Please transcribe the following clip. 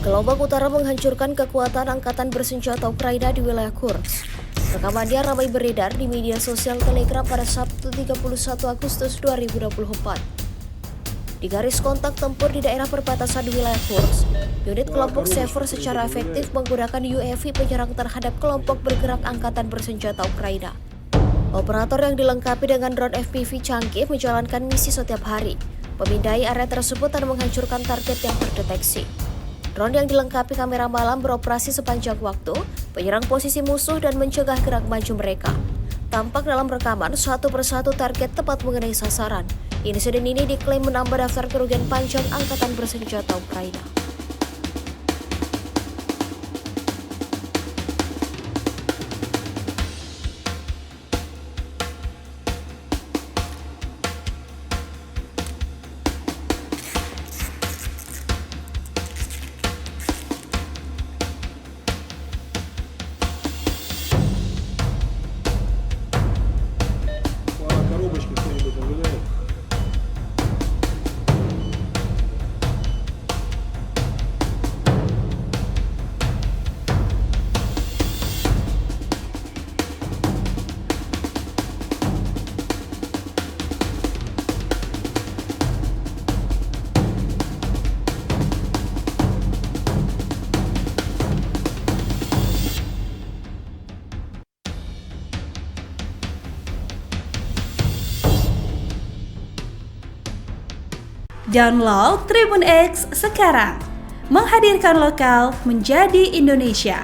Gelombang utara menghancurkan kekuatan angkatan bersenjata Ukraina di wilayah Kursk. Rekamannya ramai beredar di media sosial Telegram pada Sabtu 31 Agustus 2024. Di garis kontak tempur di daerah perbatasan di wilayah Kursk, unit kelompok Sever secara efektif menggunakan UAV penyerang terhadap kelompok bergerak angkatan bersenjata Ukraina. Operator yang dilengkapi dengan drone FPV canggih menjalankan misi setiap hari, memindai area tersebut dan menghancurkan target yang terdeteksi. Drone yang dilengkapi kamera malam beroperasi sepanjang waktu, menyerang posisi musuh dan mencegah gerak maju mereka. Tampak dalam rekaman satu persatu target tepat mengenai sasaran. Insiden ini diklaim menambah daftar kerugian panjang angkatan bersenjata Ukraina. Коробочки кто-нибудь наблюдает? Download Tribun X sekarang, menghadirkan lokal menjadi Indonesia.